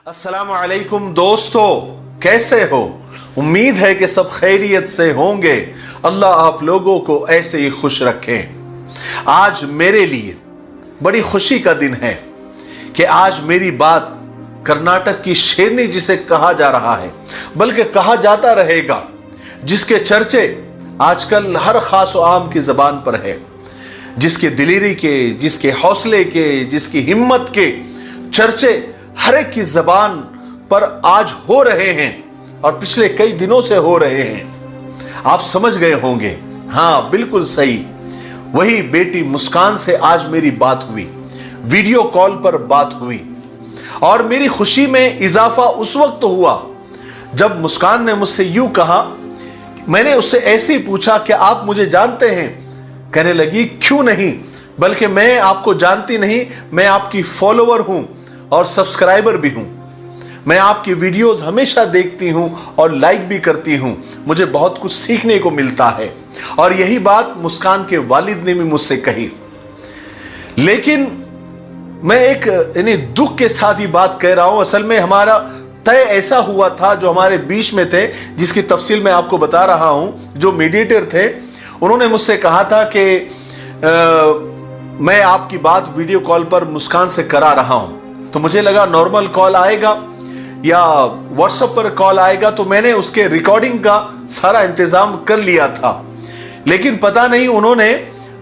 अस्सलाम वालेकुम दोस्तों, कैसे हो? उम्मीद है कि सब खैरियत से होंगे। अल्लाह आप लोगों को ऐसे ही खुश रखें। आज मेरे लिए बड़ी खुशी का दिन है कि आज मेरी बात कर्नाटक की शेरनी जिसे कहा जा रहा है, बल्कि कहा जाता रहेगा, जिसके चर्चे आजकल हर खास व आम की जबान पर है, जिसके दिलेरी के, जिसके हौसले के, जिसकी हिम्मत के चर्चे हर एक की जबान पर आज हो रहे हैं और पिछले कई दिनों से हो रहे हैं। आप समझ गए होंगे, हाँ बिल्कुल सही, वही बेटी मुस्कान से आज मेरी बात हुई, वीडियो कॉल पर बात हुई। और मेरी खुशी में इजाफा उस वक्त हुआ जब मुस्कान ने मुझसे यूं कहा, मैंने उससे ऐसे ही पूछा कि आप मुझे जानते हैं? कहने लगी क्यों नहीं, बल्कि मैं आपको जानती नहीं, मैं आपकी फॉलोवर हूं और सब्सक्राइबर भी हूं। मैं आपकी वीडियोस हमेशा देखती हूं और लाइक भी करती हूं, मुझे बहुत कुछ सीखने को मिलता है। और यही बात मुस्कान के वालिद ने भी मुझसे कही। लेकिन मैं एक दुख के साथ ही बात कह रहा हूं। असल में हमारा तय ऐसा हुआ था, जो हमारे बीच में थे, जिसकी तफसील मैं आपको बता रहा हूं। जो मीडिएटर थे उन्होंने मुझसे कहा था कि मैं आपकी बात वीडियो कॉल पर मुस्कान से करा रहा हूं। तो मुझे लगा नॉर्मल कॉल आएगा या व्हाट्सएप पर कॉल आएगा, तो मैंने उसके रिकॉर्डिंग का सारा इंतजाम कर लिया था। लेकिन पता नहीं उन्होंने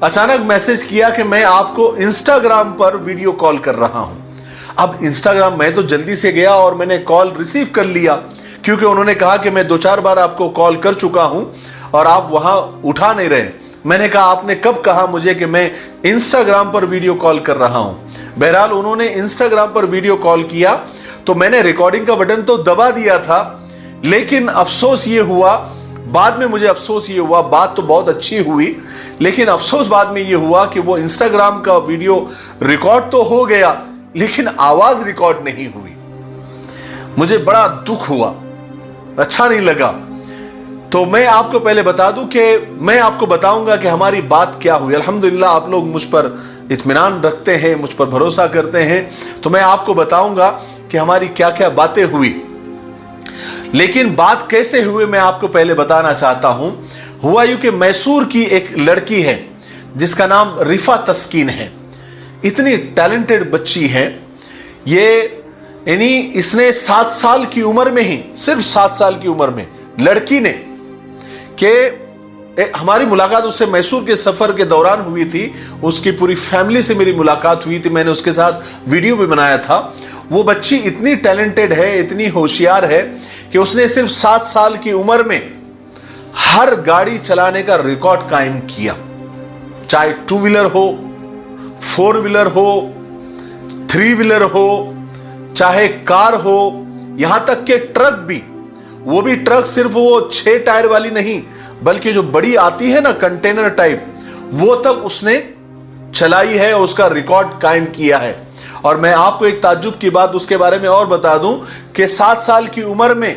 अचानक मैसेज किया कि मैं आपको इंस्टाग्राम पर वीडियो कॉल कर रहा हूं। अब इंस्टाग्राम मैं तो जल्दी से गया और मैंने कॉल रिसीव कर लिया, क्योंकि उन्होंने कहा कि मैं 2-4 बार आपको कॉल कर चुका हूं और आप वहां उठा नहीं रहे। मैंने कहा आपने कब कहा मुझे कि मैं इंस्टाग्राम पर वीडियो कॉल कर रहा हूं? बहरहाल उन्होंने इंस्टाग्राम पर वीडियो कॉल किया, तो मैंने रिकॉर्डिंग का बटन तो दबा दिया था। लेकिन अफसोस ये हुआ, बाद में मुझे अफसोस ये हुआ, बात तो बहुत अच्छी हुई, लेकिन अफसोस बाद में ये हुआ कि वो इंस्टाग्राम का वीडियो रिकॉर्ड तो हो गया, लेकिन आवाज रिकॉर्ड नहीं हुई। मुझे बड़ा दुख हुआ, अच्छा नहीं लगा। तो मैं आपको पहले बता दूं कि मैं आपको बताऊंगा कि हमारी बात क्या हुई। अल्हम्दुलिल्लाह आप लोग मुझ पर इत्मीनान रखते हैं, मुझ पर भरोसा करते हैं, तो मैं आपको बताऊंगा कि हमारी क्या क्या बातें हुई। लेकिन बात कैसे हुई मैं आपको पहले बताना चाहता हूं। हुआ यूं कि मैसूर की एक लड़की है जिसका नाम रिफा तस्कीन है। इतनी टैलेंटेड बच्ची है ये, यानी इसने 7 साल की उम्र में ही, सिर्फ 7 साल की उम्र में लड़की ने, कि हमारी मुलाकात उससे मैसूर के सफर के दौरान हुई थी। उसकी पूरी फैमिली से मेरी मुलाकात हुई थी, मैंने उसके साथ वीडियो भी बनाया था। वो बच्ची इतनी टैलेंटेड है, इतनी होशियार है कि उसने सिर्फ 7 साल की उम्र में हर गाड़ी चलाने का रिकॉर्ड कायम किया। चाहे 2 व्हीलर हो, 4 व्हीलर हो, 3 व्हीलर हो, चाहे कार हो, यहां तक के ट्रक भी। वो भी ट्रक सिर्फ वो 6 टायर वाली नहीं, बल्कि जो बड़ी आती है ना कंटेनर टाइप, वो तक उसने चलाई है, उसका रिकॉर्ड कायम किया है। और मैं आपको एक ताज्जुब की बात उसके बारे में और बता दूं कि 7 साल की उम्र में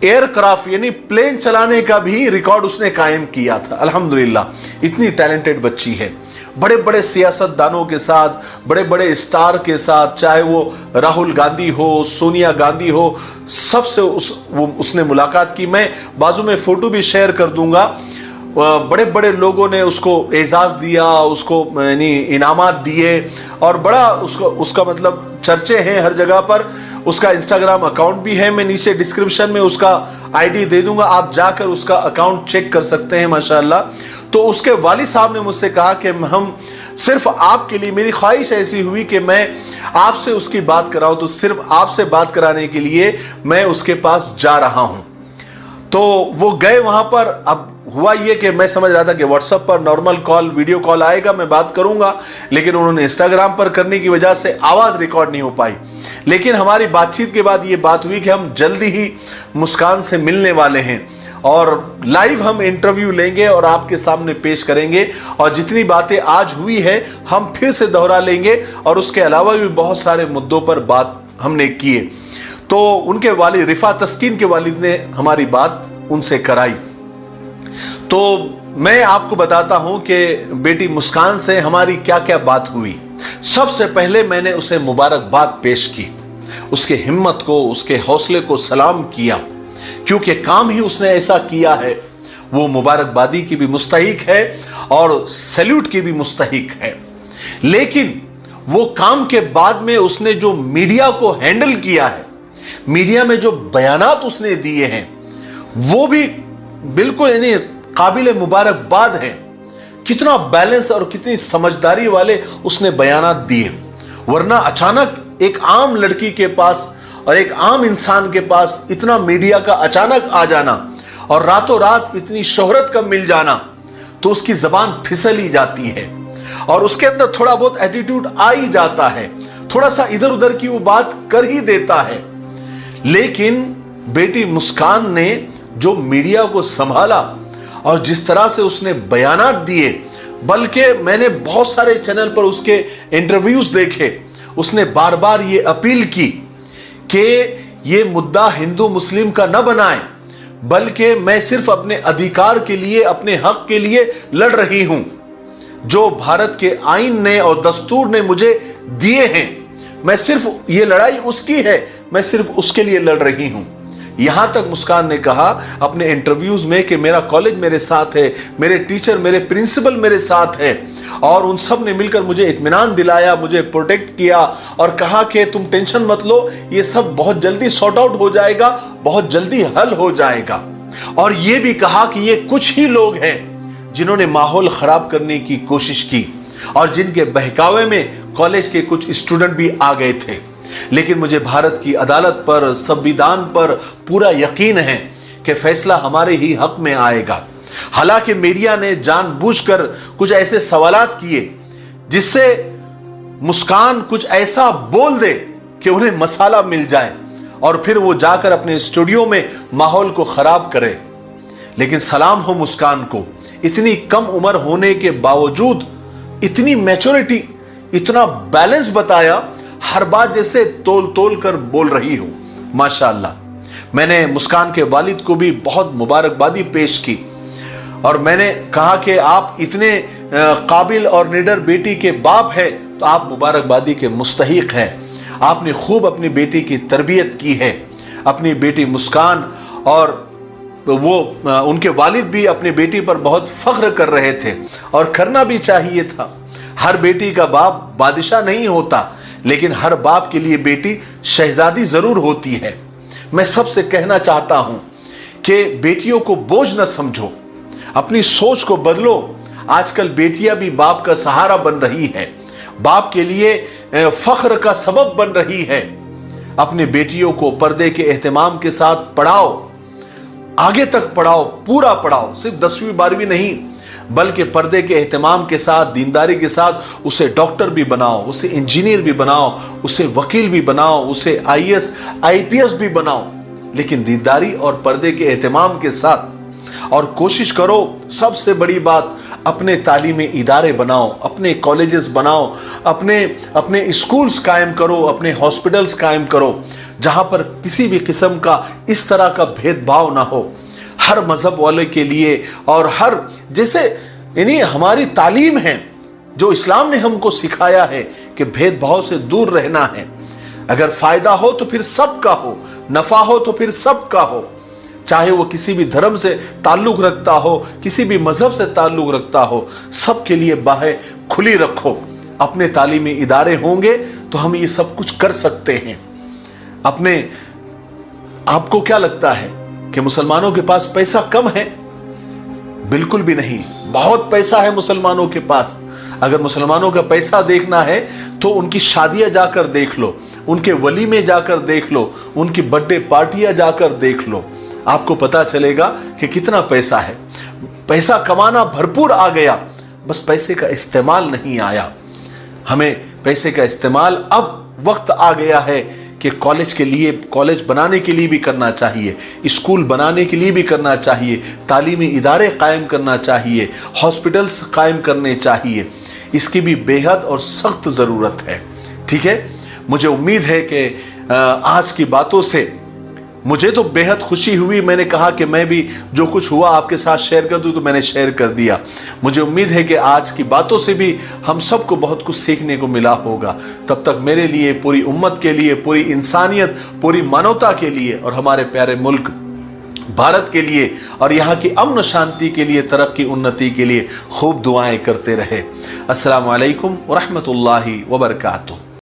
एयरक्राफ्ट यानी प्लेन चलाने का भी रिकॉर्ड उसने कायम किया था। अल्हम्दुलिल्लाह, इतनी टैलेंटेड बच्ची है। बड़े बड़े सियासतदानों के साथ, बड़े बड़े स्टार के साथ, चाहे वो राहुल गांधी हो, सोनिया गांधी हो, सबसे उसने मुलाकात की। मैं बाजू में फोटो भी शेयर कर दूंगा। बड़े बड़े लोगों ने उसको एजाज दिया, उसको यानी इनामात दिए, और बड़ा उसका मतलब चर्चे हैं हर जगह पर। उसका इंस्टाग्राम अकाउंट भी है, मैं नीचे डिस्क्रिप्शन में उसका आईडी दे दूंगा, आप जाकर उसका अकाउंट चेक कर सकते हैं माशाल्लाह। तो उसके वालिद साहब ने मुझसे कहा कि हम सिर्फ आपके लिए, मेरी ख्वाहिश ऐसी हुई कि मैं आपसे उसकी बात कराऊं, तो सिर्फ आपसे बात कराने के लिए मैं उसके पास जा रहा हूं। तो वो गए वहां पर। अब हुआ ये कि मैं समझ रहा था कि व्हाट्सएप पर नॉर्मल कॉल, वीडियो कॉल आएगा, मैं बात करूंगा, लेकिन उन्होंने इंस्टाग्राम पर करने की वजह से आवाज रिकॉर्ड नहीं हो पाई। लेकिन हमारी बातचीत के बाद ये बात हुई कि हम जल्दी ही मुस्कान से मिलने वाले हैं और लाइव हम इंटरव्यू लेंगे और आपके सामने पेश करेंगे। और जितनी बातें आज हुई है हम फिर से दोहरा लेंगे, और उसके अलावा भी बहुत सारे मुद्दों पर बात हमने किए। तो उनके वालिद, रिफा तस्कीन के वालिद ने हमारी बात उनसे कराई। तो मैं आपको बताता हूं कि बेटी मुस्कान से हमारी क्या क्या बात हुई। सबसे पहले मैंने उसे मुबारकबाद पेश की। उसके हिम्मत को, उसके हौसले को सलाम किया, क्योंकि काम ही उसने ऐसा किया है। वो मुबारकबादी की भी मुस्तहिक है और सैल्यूट की भी मुस्तहिक है। लेकिन वो काम के बाद में उसने जो मीडिया को हैंडल किया है, मीडिया में जो बयानात उसने दिए हैं, वो भी बिल्कुल यानी काबिल मुबारकबाद है। कितना बैलेंस और कितनी समझदारी वाले उसने बयानात दिए। वरना अचानक एक आम लड़की के पास और एक आम इंसान के पास इतना मीडिया का अचानक आ जाना और रातों रात इतनी शोहरत का मिल जाना, तो उसकी जबान फिसल ही जाती है और उसके अंदर थोड़ा बहुत एटीट्यूड आ ही जाता है, थोड़ा सा इधर उधर की वो बात कर ही देता है। लेकिन बेटी मुस्कान ने जो मीडिया को संभाला और जिस तरह से उसने बयानात दिए, बल्कि मैंने बहुत सारे चैनल पर उसके इंटरव्यूज देखे, उसने बार बार ये अपील की कि ये मुद्दा हिंदू मुस्लिम का न बनाए, बल्कि मैं सिर्फ अपने अधिकार के लिए, अपने हक के लिए लड़ रही हूं जो भारत के आईन ने और दस्तूर ने मुझे दिए हैं। मैं सिर्फ ये लड़ाई उसकी है, मैं सिर्फ उसके लिए लड़ रही हूं। यहां तक मुस्कान ने कहा अपने इंटरव्यूज में कि मेरा कॉलेज मेरे साथ है, मेरे टीचर, मेरे प्रिंसिपल मेरे साथ है और उन सब ने मिलकर मुझे इत्मीनान दिलाया, मुझे प्रोटेक्ट किया और कहा कि तुम टेंशन मत लो, ये सब बहुत जल्दी सॉर्ट आउट हो जाएगा, बहुत जल्दी हल हो जाएगा। और ये भी कहा कि ये कुछ ही लोग हैं जिन्होंने माहौल खराब करने की कोशिश की और जिनके बहकावे में कॉलेज के कुछ स्टूडेंट भी आ गए थे। लेकिन मुझे भारत की अदालत पर, संविधान पर पूरा यकीन है कि फैसला हमारे ही हक में आएगा। हालांकि मीडिया ने जानबूझकर कुछ ऐसे सवालात किए जिससे मुस्कान कुछ ऐसा बोल दे कि उन्हें मसाला मिल जाए और फिर वो जाकर अपने स्टूडियो में माहौल को खराब करे। लेकिन सलाम हो मुस्कान को, इतनी कम उम्र होने के बावजूद इतनी मैच्योरिटी, इतना बैलेंस बताया, हर बात जैसे तोल तोल कर बोल रही हो, माशाअल्लाह। मैंने मुस्कान के वालिद को भी बहुत मुबारकबादी पेश की और मैंने कहा कि आप इतने काबिल और निडर बेटी के बाप हैं तो आप मुबारकबादी के मुस्तहिक हैं। आपने खूब अपनी बेटी की तरबियत की है। अपनी बेटी मुस्कान और वो उनके वालिद भी अपनी बेटी पर बहुत फख्र कर रहे थे और करना भी चाहिए था। हर बेटी का बाप बादशाह नहीं होता, लेकिन हर बाप के लिए बेटी शहजादी जरूर होती है। मैं सबसे कहना चाहता हूं कि बेटियों को बोझ न समझो, अपनी सोच को बदलो। आजकल बेटियां भी बाप का सहारा बन रही है, बाप के लिए फख्र का सबब बन रही है। अपने बेटियों को पर्दे के एहतमाम के साथ पढ़ाओ, आगे तक पढ़ाओ, पूरा पढ़ाओ, सिर्फ 10वीं 12वीं नहीं, बल्कि पर्दे के एहतमाम के साथ, दीनदारी के साथ उसे डॉक्टर भी बनाओ, उसे इंजीनियर भी बनाओ, उसे वकील भी बनाओ, उसे IAS IPS भी बनाओ, लेकिन दीनदारी और पर्दे के एहतमाम के साथ। और कोशिश करो, सबसे बड़ी बात, अपने तालीमी इदारे बनाओ, अपने कॉलेजेस बनाओ, अपने स्कूल्स कायम करो, अपने हॉस्पिटल्स कायम करो, जहां पर किसी भी किस्म का इस तरह का भेदभाव ना हो। हर मजहब वाले के लिए और हर जैसे यानी हमारी तालीम है, जो इस्लाम ने हमको सिखाया है कि भेदभाव से दूर रहना है। अगर फायदा हो तो फिर सबका हो, नफा हो तो फिर सबका हो, चाहे वो किसी भी धर्म से ताल्लुक रखता हो, किसी भी मजहब से ताल्लुक रखता हो, सबके लिए बाहें खुली रखो। अपने तालीमी इदारे होंगे तो हम ये सब कुछ कर सकते हैं। आपको क्या लगता है कि मुसलमानों के पास पैसा कम है? बिल्कुल भी नहीं, बहुत पैसा है मुसलमानों के पास। अगर मुसलमानों का पैसा देखना है तो उनकी शादियां जाकर देख लो, उनके वलीमे जाकर देख लो, उनकी बर्थडे पार्टियां जाकर देख लो, आपको पता चलेगा कि कितना पैसा है। पैसा कमाना भरपूर आ गया, बस पैसे का इस्तेमाल नहीं आया। हमें पैसे का इस्तेमाल अब वक्त आ गया है कि कॉलेज बनाने के लिए भी करना चाहिए, स्कूल बनाने के लिए भी करना चाहिए, तालीमी इदारे कायम करना चाहिए, हॉस्पिटल्स कायम करने चाहिए। इसकी भी बेहद और सख्त ज़रूरत है। ठीक है, मुझे उम्मीद है कि आज की बातों से मुझे तो बेहद खुशी हुई। मैंने कहा कि मैं भी जो कुछ हुआ आपके साथ शेयर कर दूं, तो मैंने शेयर कर दिया। मुझे उम्मीद है कि आज की बातों से भी हम सबको बहुत कुछ सीखने को मिला होगा। तब तक मेरे लिए, पूरी उम्मत के लिए, पूरी इंसानियत, पूरी मानवता के लिए और हमारे प्यारे मुल्क भारत के लिए और यहाँ की अमन शांति के लिए, तरक्की उन्नति के लिए खूब दुआएं करते रहे। अस्सलामु अलैकुम व रहमतुल्लाहि व बरकातुहू।